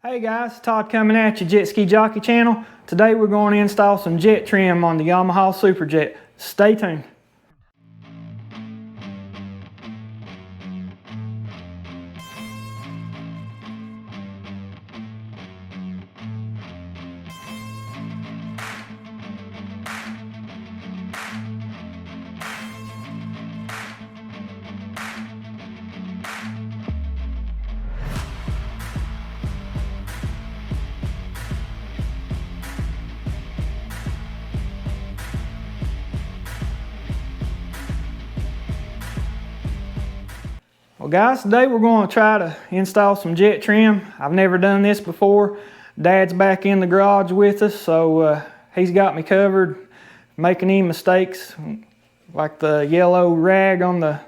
Hey guys, Todd coming at you, Jetski Jockey channel. Today we're going to install some jet trim on the Yamaha SuperJet. Stay tuned. Well guys, today we're going to try to install some jet trim. I've never done this before. Dad's back in the garage with us, so he's got me covered. Making any mistakes, like the yellow rag on the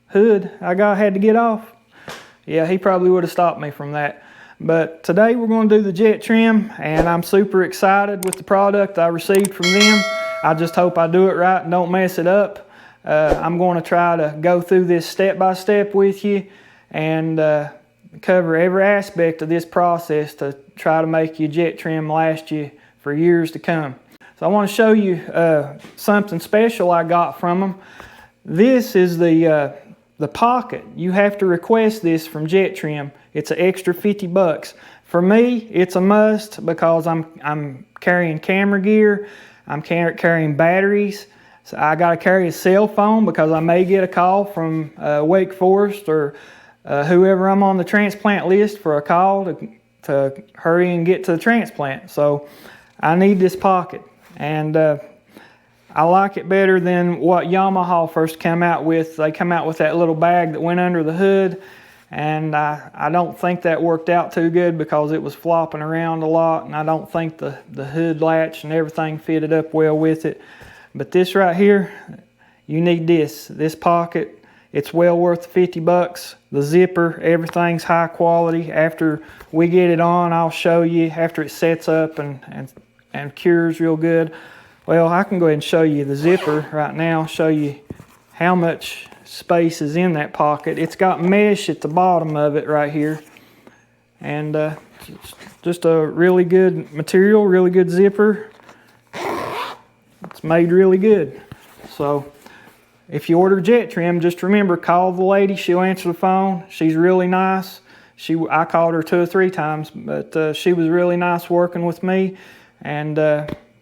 hood had to get off. Yeah, he probably would have stopped me from that. But today we're going to do the jet trim, and I'm super excited with the product I received from them. I just hope I do it right and don't mess it up. I'm going to try to go through this step by step with you and cover every aspect of this process to try to make your jet trim last you for years to come. So I want to show you something special I got from them. This is the pocket. You have to request this from Jet Trim. It's an extra 50 bucks. For me, it's a must because I'm carrying camera gear, I'm carrying batteries. So I got to carry a cell phone because I may get a call from Wake Forest or whoever I'm on the transplant list for a call to hurry and get to the transplant. So I need this pocket, and I like it better than what Yamaha first came out with. They come out with that little bag that went under the hood, and I don't think that worked out too good because it was flopping around a lot, and I don't think the hood latch and everything fitted up well with it. But this right here, you need this pocket. It's well worth the 50 bucks. The zipper, everything's high quality. After we get it on, I'll show you after it sets up and cures real good. Well, I can go ahead and show you the zipper right now, show you how much space is in that pocket. It's got mesh at the bottom of it right here. And just a really good material, really good zipper. It's made really good. So if you order jet trim, just remember, call the lady. She'll answer the phone. She's really nice. I called her 2 or 3 times, but she was really nice working with me, and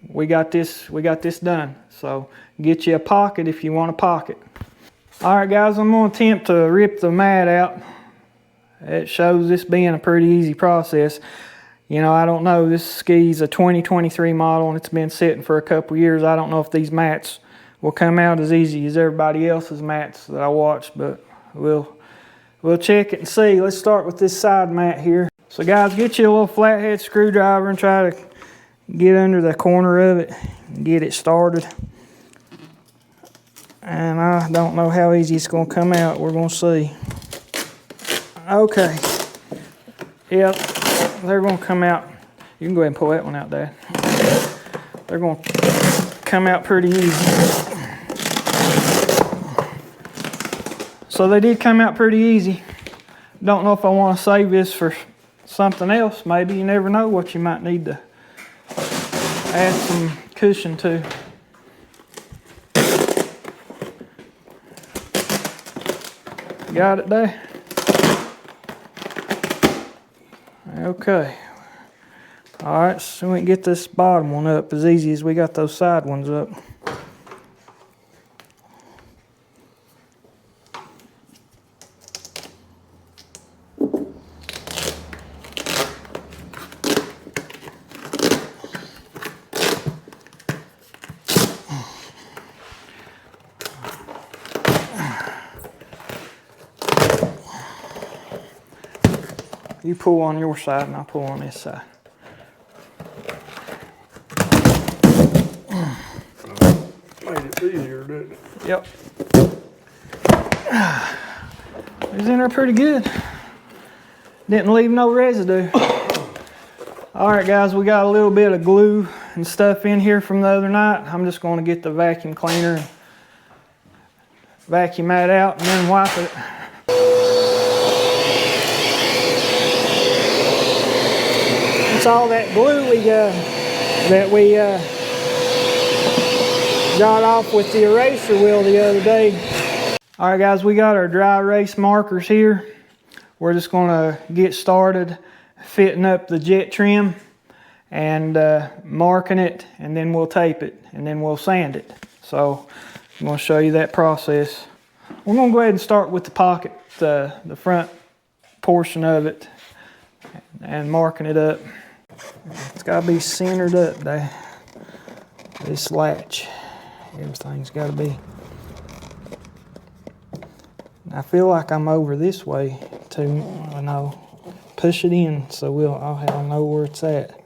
we got this done. So get you a pocket if you want a pocket. All right, guys, I'm going to attempt to rip the mat out. It shows this being a pretty easy process. You know, I don't know, this ski's a 2023 model and it's been sitting for a couple years. I don't know if these mats will come out as easy as everybody else's mats that I watched, but we'll check it and see. Let's start with this side mat here. So guys, get you a little flathead screwdriver and try to get under the corner of it and get it started. And I don't know how easy it's going to come out. We're going to see. Okay. Yep. They're going to come out. You can go ahead and pull that one out, Dad. They're going to come out pretty easy. So they did come out pretty easy. Don't know if I want to save this for something else. Maybe, you never know what you might need to add some cushion to. Got it there? Okay. All right, so we can get this bottom one up as easy as we got those side ones up. You pull on your side and I'll pull on this side. Made it easier, didn't it? Yep. It's in there pretty good. Didn't leave no residue. All right, guys, we got a little bit of glue and stuff in here from the other night. I'm just going to get the vacuum cleaner and vacuum that out and then wipe it. That's all that glue we got, that we got off with the eraser wheel the other day. All right, guys, we got our dry erase markers here. We're just gonna get started fitting up the JetTrim and marking it, and then we'll tape it, and then we'll sand it. So I'm gonna show you that process. We're gonna go ahead and start with the pocket, the front portion of it, and marking it up. It's gotta be centered up there. This latch, everything's gotta be. I feel like I'm over this way too. I know. Push it in so I'll know where it's at.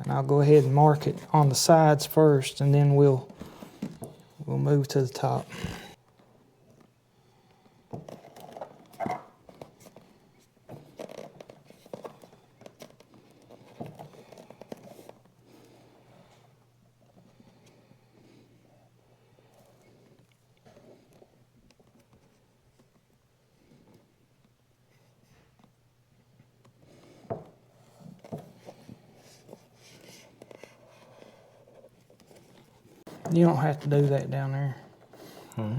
And I'll go ahead and mark it on the sides first, and then we'll move to the top. You don't have to do that down there.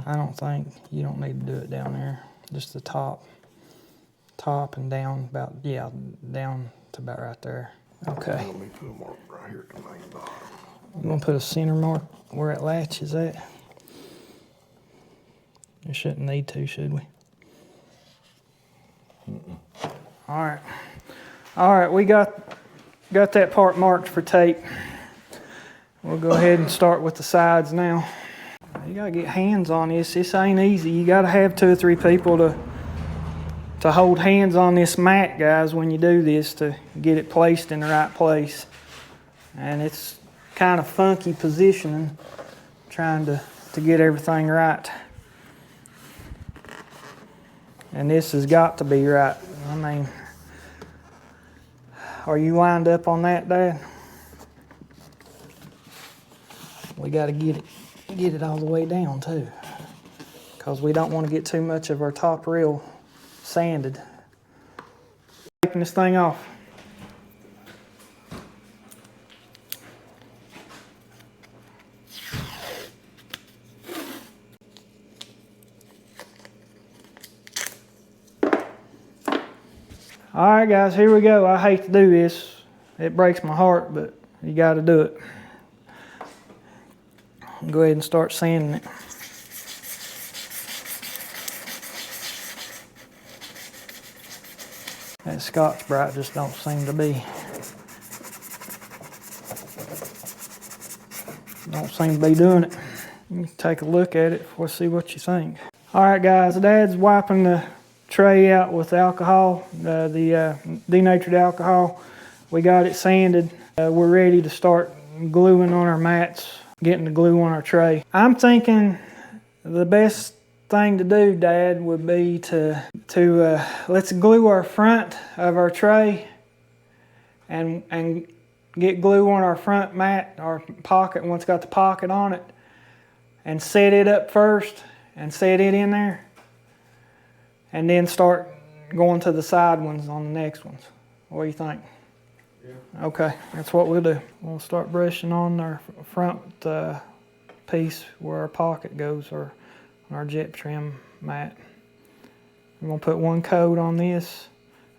I don't think you don't need to do it down there. Just the top and down about, yeah, down to about right there. Okay. Let me put a mark right here at the main bottom. We're gonna put a center mark where it latches at. We shouldn't need to, should we? All right, we got that part marked for tape. We'll go ahead and start with the sides now. You gotta get hands on this. This ain't easy. You gotta have 2 or 3 people to hold hands on this mat, guys, when you do this, to get it placed in the right place. And it's kind of funky positioning, trying to get everything right. And this has got to be right. I mean, are you lined up on that, Dad? We got to get it all the way down too, because we don't want to get too much of our top rail sanded. Taking this thing off. All right, guys, here we go. I hate to do this. It breaks my heart, but you got to do it. Go ahead and start sanding it. That Scotch-Brite just don't seem to be. Don't seem to be doing it. You can take a look at it. We'll see what you think. All right, guys, Dad's wiping the tray out with alcohol, the denatured alcohol. We got it sanded. We're ready to start gluing on our mats, getting the glue on our tray. I'm thinking the best thing to do, Dad, would be to let's glue our front of our tray and get glue on our front mat, our pocket, once it's got the pocket on it, and set it up first and set it in there, and then start going to the side ones on the next ones. What do you think? Yeah. Okay, that's what we'll do. We'll start brushing on our front piece where our pocket goes, or on our JetTrim mat. We're gonna put one coat on this,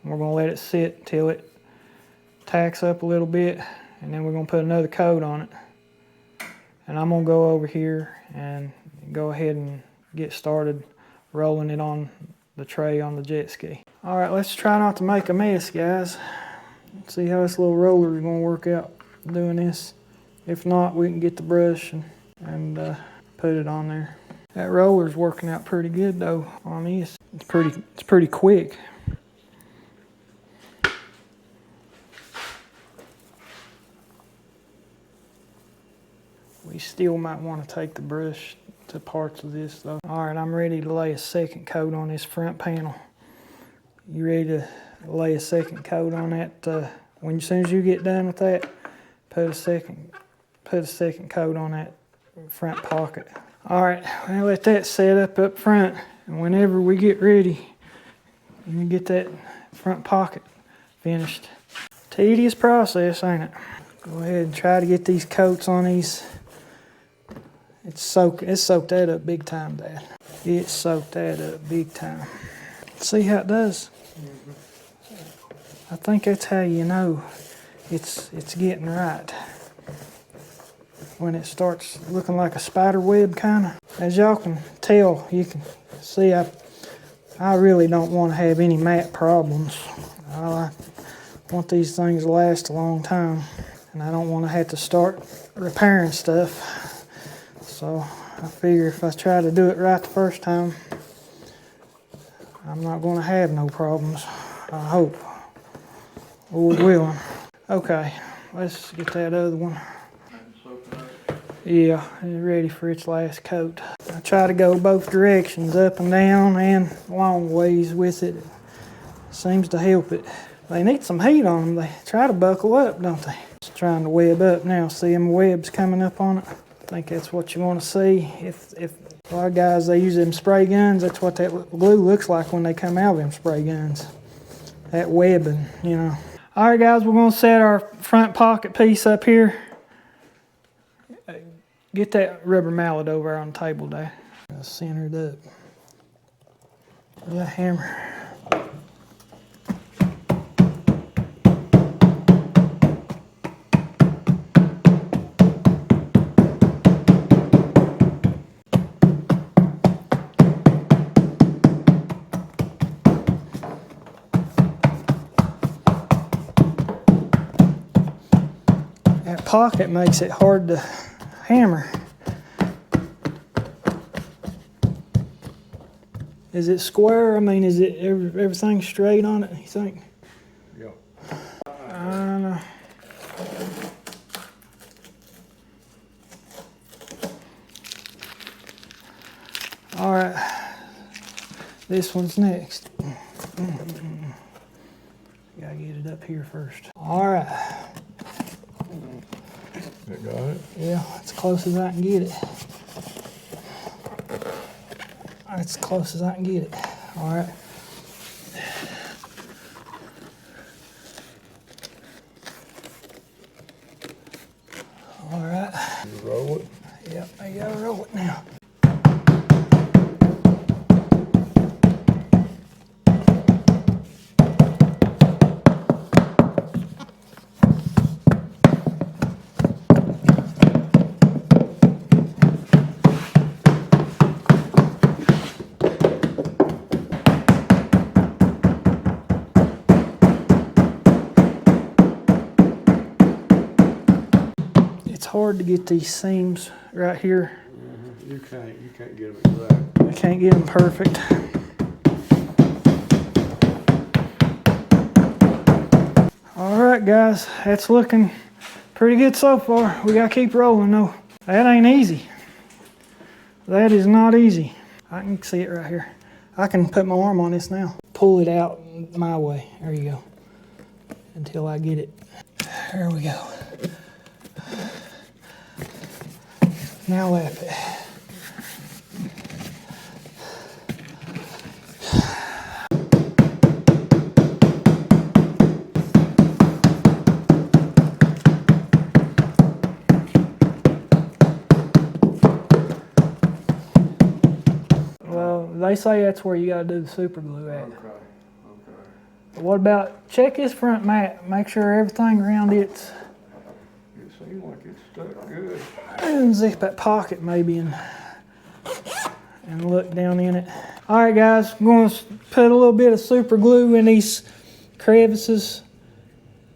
and we're gonna let it sit till it tacks up a little bit, and then we're gonna put another coat on it. And I'm gonna go over here and go ahead and get started rolling it on the tray on the Jetski. All right, let's try not to make a mess, guys. Let's see how this little roller is gonna work out doing this. If not, we can get the brush and put it on there. That roller's working out pretty good though on this. It's pretty quick. We still might want to take the brush to parts of this though. All right, I'm ready to lay a second coat on this front panel. You ready to lay a second coat on that? As soon as you get done with that, put a second coat on that front pocket. All right, we'll let that set up front, and whenever we get ready, you get that front pocket finished. Tedious process, ain't it? Go ahead and try to get these coats on these. It's soaked that up big time, Dad. It soaked that up big time. See how it does? I think that's how you know it's getting right. When it starts looking like a spider web kind of. As y'all can tell, you can see I really don't want to have any mat problems. I want these things to last a long time, and I don't want to have to start repairing stuff. So I figure if I try to do it right the first time, I'm not going to have no problems. I hope. Lord willing. Okay, let's get that other one. Yeah, it's ready for its last coat. I try to go both directions, up and down and long ways with it. Seems to help it. They need some heat on them. They try to buckle up, don't they? Just trying to web up now. See them webs coming up on it? I think that's what you want to see. If a lot of guys, they use them spray guns, that's what that glue looks like when they come out of them spray guns. That webbing, you know. All right, guys, we're going to set our front pocket piece up here. Get that rubber mallet over on the table there. Centered up. With a hammer. That pocket makes it hard to hammer. Is it square? I mean, is it everything straight on it, you think? Yeah. I don't know. All right, this one's next. Gotta get it up here first. All right. You got it? Yeah, as close as I can get it. As close as I can get it. All right. All right. You roll it? Yep, I gotta roll it now. It's hard to get these seams right here. You can't get them exact. I can't get them perfect. All right, guys, that's looking pretty good so far. We gotta keep rolling though. That ain't easy. That is not easy. I can see it right here. I can put my arm on this now. Pull it out my way. There you go. Until I get it. There we go. Now lap it. Well, they say that's where you gotta do the super glue at. Okay. What about, check this front mat, make sure everything around it's, It seems like it's stuck good. unzip that pocket maybe and look down in it. All right, guys, I'm going to put a little bit of super glue in these crevices.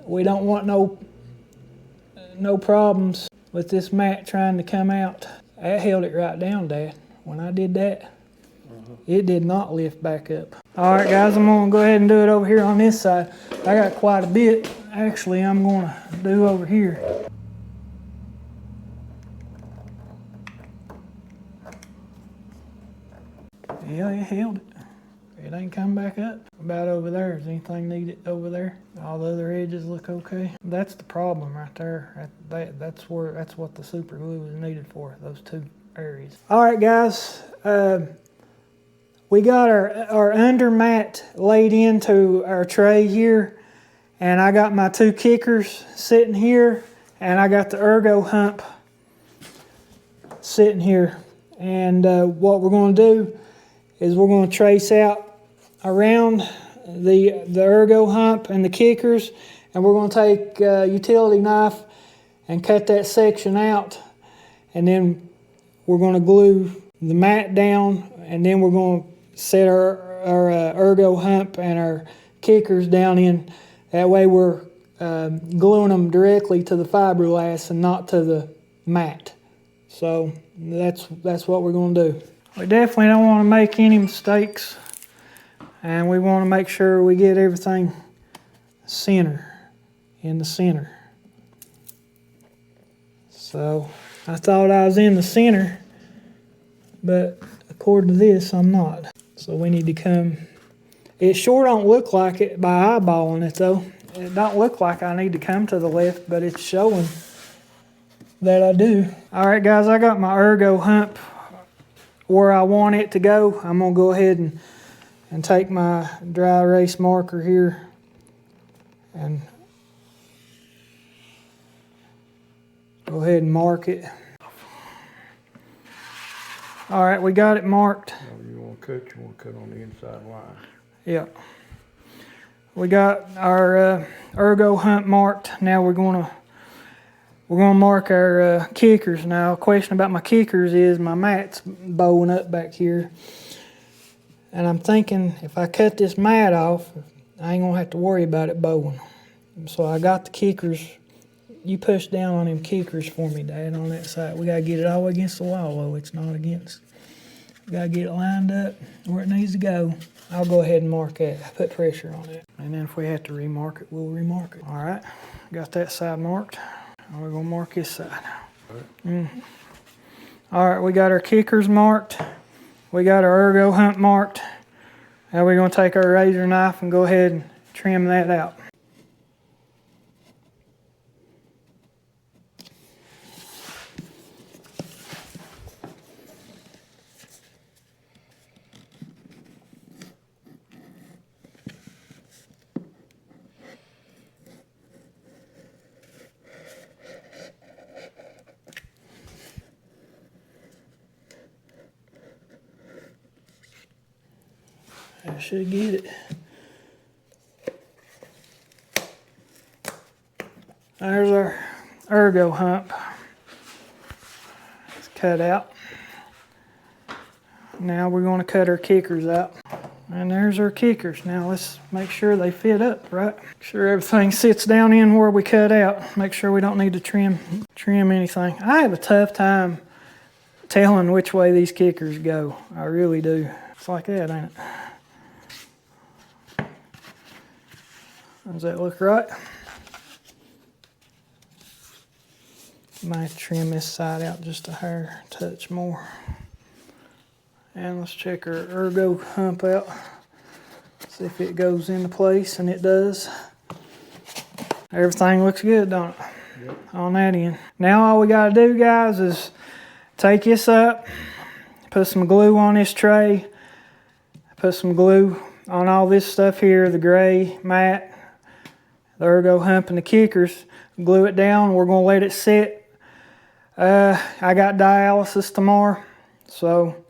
We don't want no problems with this mat trying to come out. That held it right down, Dad. When I did that, it did not lift back up. All right, guys, I'm going to go ahead and do it over here on this side. I got quite a bit, actually, I'm going to do over here. Yeah, it held it. It ain't come back up. About over there, is anything needed over there? All the other edges look okay. That's the problem right there. That's what the super glue is needed for, those two areas. All right, guys. We got our under mat laid into our tray here, And I got my 2 kickers sitting here, and I got the ergo hump sitting here. And what we're going to do is we're going to trace out around the ergo hump and the kickers, and we're going to take a utility knife and cut that section out, and then we're going to glue the mat down, and then we're going to set our ergo hump and our kickers down in. That way we're gluing them directly to the fiberglass and not to the mat. So that's what we're going to do. We definitely don't want to make any mistakes, and we want to make sure we get everything in the center. So I thought I was in the center, but according to this, I'm not. So we need to come. It sure don't look like it by eyeballing it though. It don't look like I need to come to the left, but it's showing that I do. All right, guys, I got my ergo hump where I want it to go. I'm gonna go ahead and take my dry erase marker here and go ahead and mark it. All right, we got it marked. You want to cut on the inside line. Yeah. We got our ergo hump marked. Now we're gonna mark our kickers. Now, a question about my kickers is my mat's bowing up back here. And I'm thinking if I cut this mat off, I ain't gonna have to worry about it bowing. So I got the kickers. You push down on them kickers for me, Dad, on that side. We gotta get it all the way against the wall, though. It's not against. We gotta get it lined up where it needs to go. I'll go ahead and mark that. Put pressure on it. And then if we have to remark it, we'll remark it. All right, got that side marked. Now we're gonna mark this side. All right, we got our kickers marked. We got our ergo hump marked. Now we're gonna take our razor knife and go ahead and trim that out. I should get it. There's our ergo hump. It's cut out. Now we're going to cut our kickers out. And there's our kickers. Now let's make sure they fit up, right? Make sure everything sits down in where we cut out. Make sure we don't need to trim anything. I have a tough time telling which way these kickers go. I really do. It's like that, ain't it? Does that look right? Might trim this side out just a hair touch more. And let's check our ergo hump out. See if it goes into place, and it does. Everything looks good, don't it? Yep. On that end. Now all we gotta do, guys, is take this up, put some glue on this tray, put some glue on all this stuff here, the gray mat, the ergo hump and the kickers, glue it down. We're gonna let it sit. I got dialysis tomorrow, so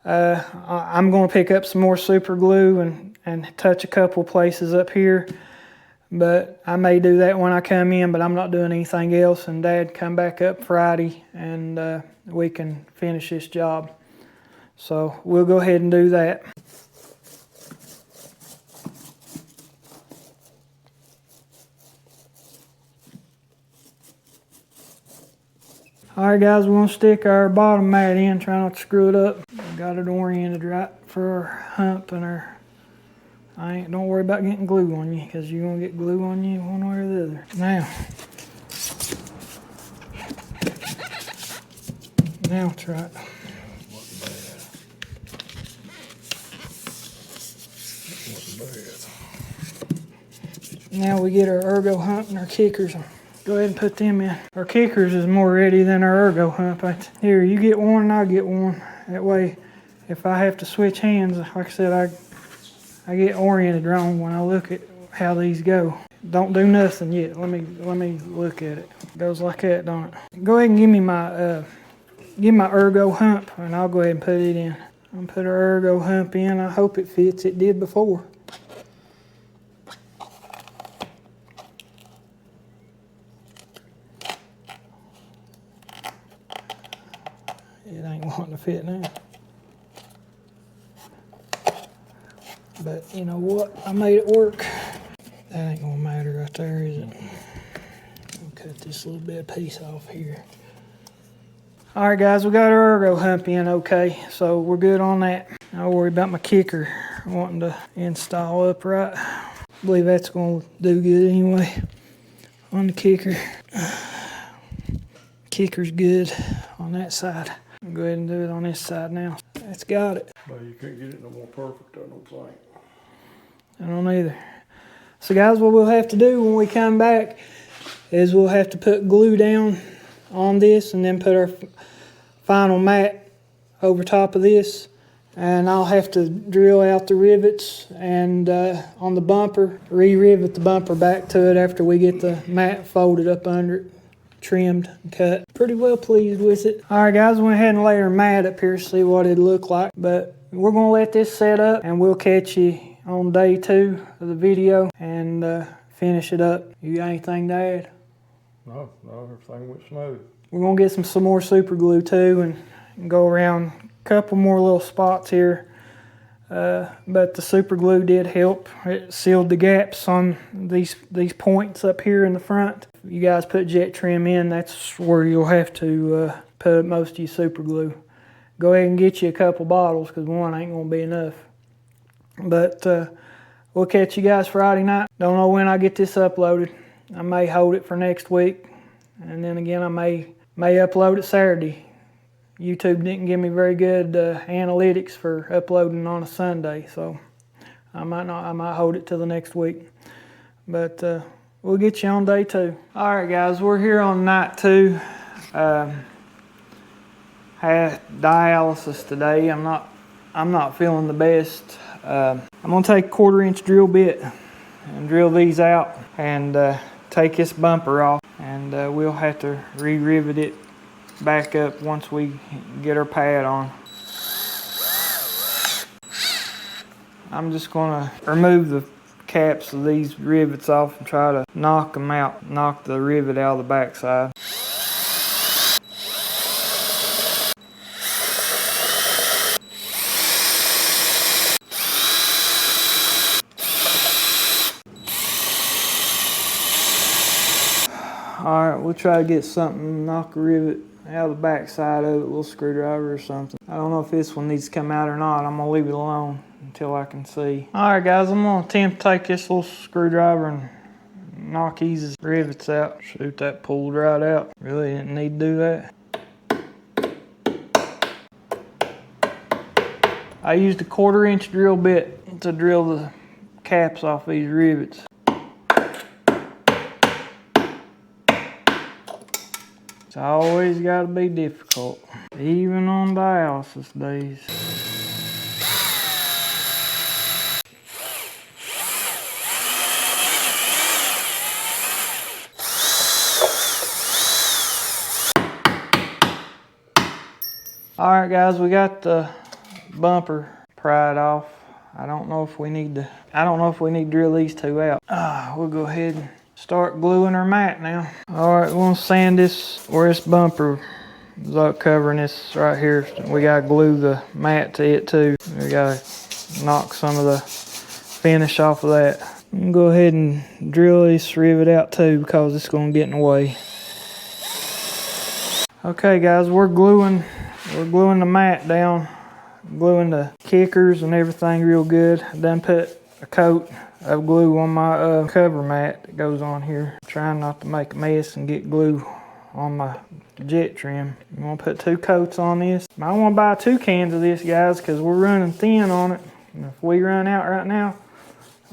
I'm gonna pick up some more super glue and touch a couple places up here. But I may do that when I come in, but I'm not doing anything else. And Dad come back up Friday and we can finish this job. So we'll go ahead and do that. All right, guys, we're gonna stick our bottom mat in, try not to screw it up. Got it oriented right for our hump and our, don't worry about getting glue on you, because you're gonna get glue on you one way or the other. Now it's right. Now we get our ergo hump and our kickers. Go ahead and put them in. Our kickers is more ready than our ergo hump. Here, you get one and I'll get one. That way, if I have to switch hands, like I said, I get oriented wrong when I look at how these go. Don't do nothing yet. Let me look at it. It goes like that, don't it? Go ahead and give me my ergo hump, and I'll go ahead and put it in. I'm gonna put our ergo hump in. I hope it fits. It did before. It ain't wanting to fit now. But you know what? I made it work. That ain't gonna matter right there, is it? I'll cut this little bit of piece off here. All right, guys, we got our ergo hump in okay, so we're good on that. I'll worry about my kicker wanting to install upright. I believe that's gonna do good anyway on the kicker. Kicker's good on that side. I'll go ahead and do it on this side now. That's got it. But you can't get it no more perfect, I don't think. I don't either. So guys, what we'll have to do when we come back is we'll have to put glue down on this and then put our final mat over top of this. And I'll have to drill out the rivets and on the bumper, re-rivet the bumper back to it after we get the mat folded up under it, trimmed and cut. Pretty well pleased with it. All right, guys, went ahead and laid our mat up here to see what it'd look like. But we're gonna let this set up and we'll catch you on day 2 of the video and finish it up. You got anything to add? No, everything went smooth. We're gonna get some more super glue too and go around a couple more little spots here. But the super glue did help. It sealed the gaps on these points up here in the front. If you guys put JetTrim in, that's where you'll have to put most of your super glue. Go ahead and get you a couple bottles because one ain't gonna be enough. But we'll catch you guys Friday night. Don't know when I get this uploaded. I may hold it for next week. And then again, I may upload it Saturday. YouTube didn't give me very good analytics for uploading on a Sunday. So I might hold it till the next week. But we'll get you on day 2. All right, guys, we're here on night 2. Had dialysis today. I'm not feeling the best. I'm gonna take a 1/4-inch drill bit and drill these out and take this bumper off, and we'll have to re-rivet it back up once we get our pad on. I'm just gonna remove the caps of these rivets off and try to knock them out, knock the rivet out of the backside. Alright, we'll try to get something, knock a rivet out of the back side of it, a little screwdriver or something. I don't know if this one needs to come out or not. I'm gonna leave it alone until I can see. Alright guys, I'm gonna attempt to take this little screwdriver and knock these rivets out. Shoot, that pulled right out. Really didn't need to do that. I used a 1/4-inch drill bit to drill the caps off these rivets. It's always got to be difficult, even on dialysis days. All right, guys, we got the bumper pried off. I don't know if we need to drill these 2 out. We'll go ahead and start gluing our mat now. All right, we're gonna sand this where this bumper is up covering this right here. We gotta glue the mat to it too. We gotta knock some of the finish off of that. I'm gonna go ahead and drill this rivet out too because it's gonna get in the way. Okay guys, we're gluing the mat down, gluing the kickers and everything real good. I done put a coat of glue on my cover mat that goes on here. Trying not to make a mess and get glue on my JetTrim. I'm gonna put 2 coats on this. I want to buy 2 cans of this, guys, because we're running thin on it. And if we run out right now,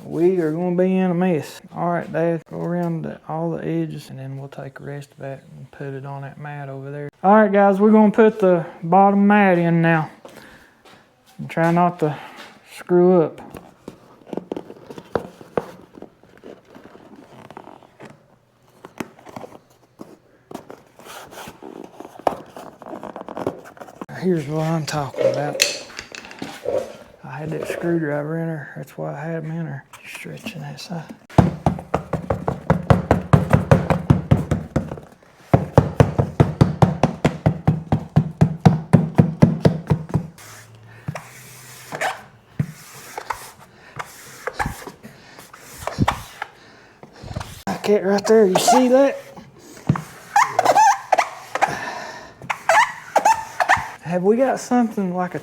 we are gonna be in a mess. All right, Dad, go around all the edges and then we'll take the rest of that and put it on that mat over there. All right, guys, we're gonna put the bottom mat in now. And try not to screw up. here's what I'm talking about. I had that screwdriver in her. That's why I had them in her. Stretching that side. Cat right there, you see that? Have we got something like a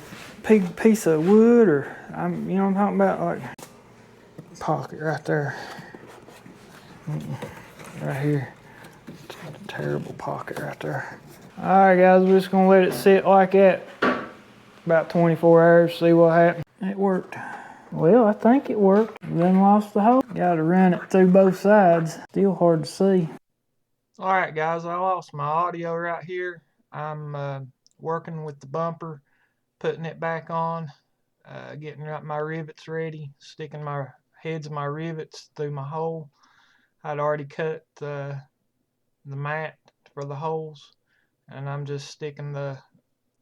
big piece of wood, or you know what I'm talking about, like pocket right there, right here. Terrible pocket right there. All right, guys, we're just gonna let it sit like that about 24 hours, see what happens. It worked. Well, I think it worked. Then lost the hose. Got to run it through both sides. Still hard to see. All right, guys, I lost my audio right here. I'm working with the bumper, putting it back on, getting my rivets ready, sticking my heads of my rivets through my hole. I'd already cut the mat for the holes, and I'm just sticking the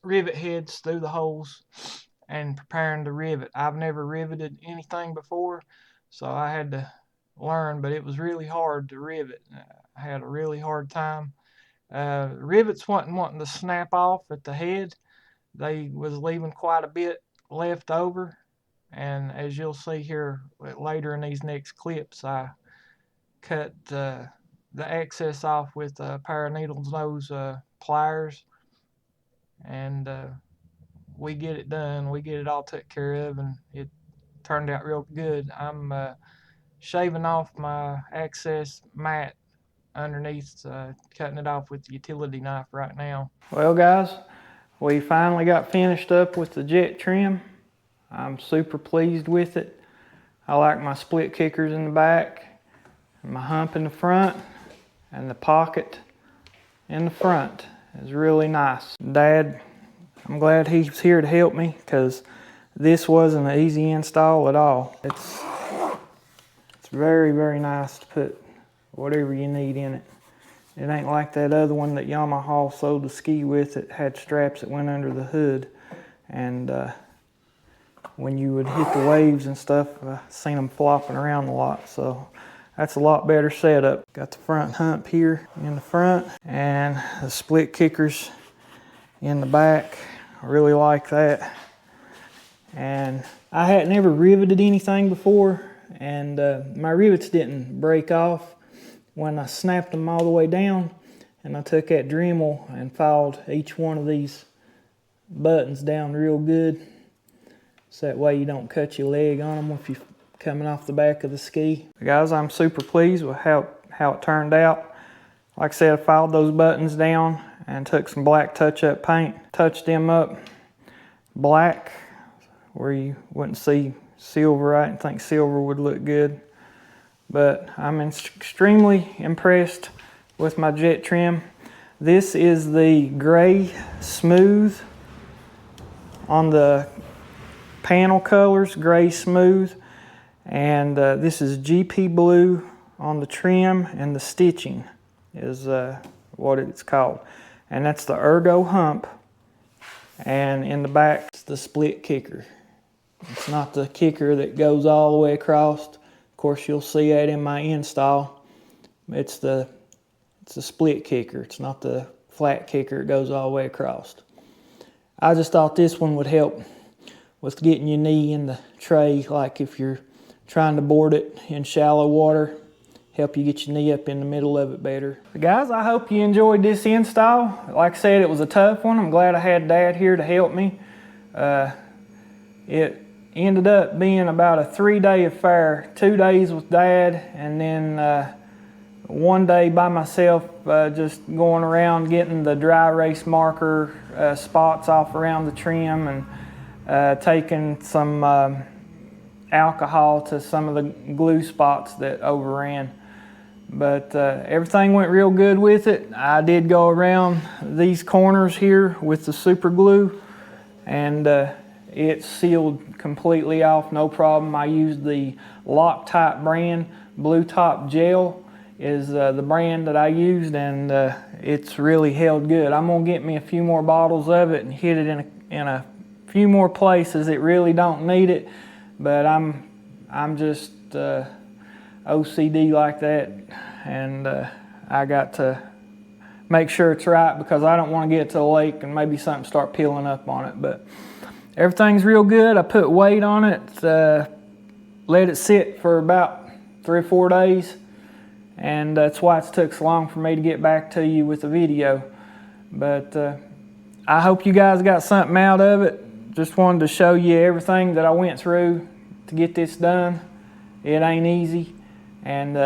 rivet heads through the holes and preparing to rivet. I've never riveted anything before, so I had to learn, but it was really hard to rivet. I had a really hard time. Rivets wasn't wanting to snap off at the head. They was leaving quite a bit left over, and as you'll see here later in these next clips, I cut the excess off with a pair of needles nose pliers, and we get it done. We get it all took care of, and it turned out real good. I'm shaving off my excess mat underneath, cutting it off with the utility knife right now. Well, guys, we finally got finished up with the JetTrim. I'm super pleased with it. I like my split kickers in the back, my hump in the front, and the pocket in the front is really nice. Dad, I'm glad he's here to help me, because this wasn't an easy install at all. It's very, very nice to put whatever you need in it. It ain't like that other one that Yamaha sold the ski with. It had straps that went under the hood, and when you would hit the waves and stuff, I seen them flopping around a lot. So that's a lot better setup. Got the front hump here in the front and the split kickers in the back. I really like that. And I had never riveted anything before, and my rivets didn't break off when I snapped them all the way down, and I took that Dremel and filed each one of these buttons down real good, so that way you don't cut your leg on them if you're coming off the back of the ski. Guys, I'm super pleased with how it turned out. Like I said, I filed those buttons down and took some black touch-up paint, touched them up black where you wouldn't see silver. I didn't think silver would look good, but I'm extremely impressed with my JetTrim. This is the gray smooth on the panel colors, gray smooth, and this is GP blue on the trim, and the stitching is what it's called. And that's the ergo hump, and in the back it's the split kicker. It's not the kicker that goes all the way across. Of course, you'll see that in my install. It's the split kicker. It's not the flat kicker that goes all the way across. I just thought this one would help with getting your knee in the tray, like if you're trying to board it in shallow water, help you get your knee up in the middle of it better. Guys, I hope you enjoyed this install. Like I said, it was a tough one. I'm glad I had Dad here to help me. It ended up being about a 3-day affair. 2 days with Dad, and then 1 day by myself, just going around getting the dry erase marker spots off around the trim, and taking some alcohol to some of the glue spots that overran. But everything went real good with it. I did go around these corners here with the super glue, and it sealed completely off, no problem. I used the Loctite brand blue top gel is the brand that I used, and it's really held good. I'm gonna get me a few more bottles of it and hit it in a few more places that really don't need it, but I'm just OCD like that, and I got to make sure it's right because I don't want to get to the lake and maybe something start peeling up on it. But everything's real good. I put weight on it, let it sit for about 3 or 4 days, and that's why it's took so long for me to get back to you with the video. But I hope you guys got something out of it. Just wanted to show you everything that I went through to get this done. It ain't easy, and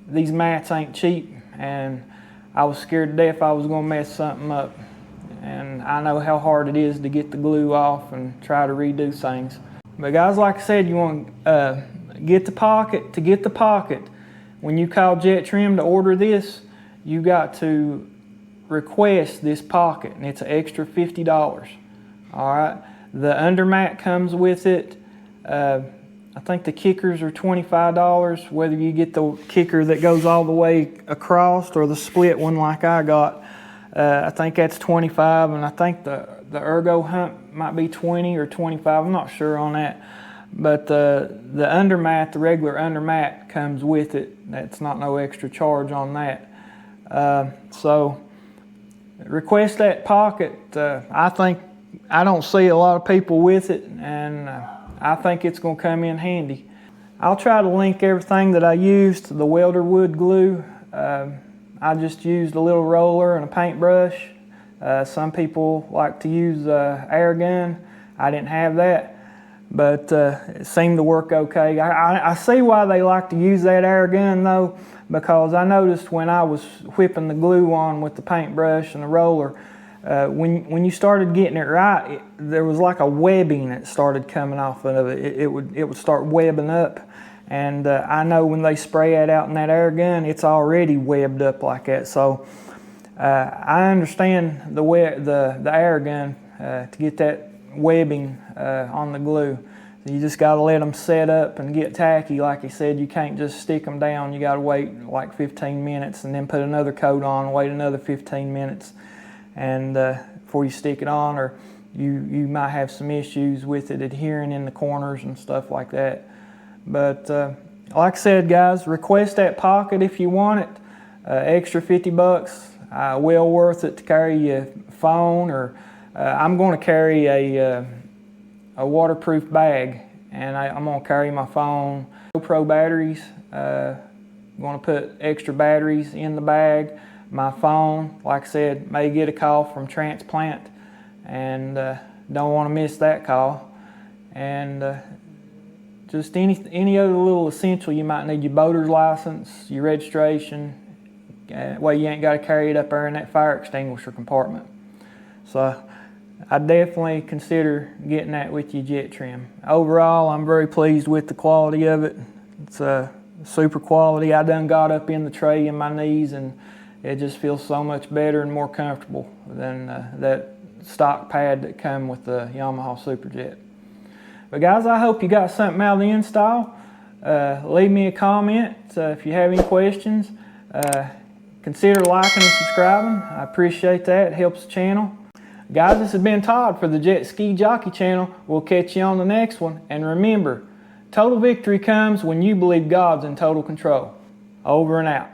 these mats ain't cheap, and I was scared to death I was going to mess something up. And I know how hard it is to get the glue off and try to redo things. But guys, like I said, you want to get the pocket. To get the pocket, when you call JetTrim to order this, you got to request this pocket, and it's an extra $50. All right, the undermat comes with it. I think the kickers are $25, whether you get the kicker that goes all the way across or the split one like I got. I think that's $25, and I think the ergo hump might be $20 or $25. I'm not sure on that. But the undermat, the regular undermat, comes with it. That's not no extra charge on that. So request that pocket. I don't see a lot of people with it, and I think it's going to come in handy. I'll try to link everything that I used. The welder wood glue, I just used a little roller and a paintbrush. Some people like to use air gun. I didn't have that, but it seemed to work okay. I see why they like to use that air gun though, because I noticed when I was whipping the glue on with the paintbrush and the roller, when you started getting it right, there was like a webbing that started coming off of it. It would start webbing up, and I know when they spray it out in that air gun, it's already webbed up like that. So I understand the air gun to get that webbing on the glue. So you just got to let them set up and get tacky. Like I said, you can't just stick them down. You got to wait like 15 minutes and then put another coat on and wait another 15 minutes. And before you stick it on, or you might have some issues with it adhering in the corners and stuff like that. But like I said, guys, request that pocket if you want it. Extra $50, well worth it to carry your phone, or I'm going to carry a waterproof bag, and I'm going to carry my phone. GoPro batteries, I'm going to put extra batteries in the bag. My phone, like I said, may get a call from transplant, and don't want to miss that call. And just any other little essential you might need: your boater's license, your registration. Well, you ain't got to carry it up there in that fire extinguisher compartment. So I definitely consider getting that with your JetTrim. Overall, I'm very pleased with the quality of it. It's super quality. I done got up in the tray in my knees, and it just feels so much better and more comfortable than that stock pad that come with the Yamaha SuperJet. But guys, I hope you got something out of the install. Leave me a comment if you have any questions. Consider liking and subscribing. I appreciate that. It helps the channel. Guys, this has been Todd for the Jetski Jockey channel. We'll catch you on the next one. And remember, total victory comes when you believe God's in total control. Over and out.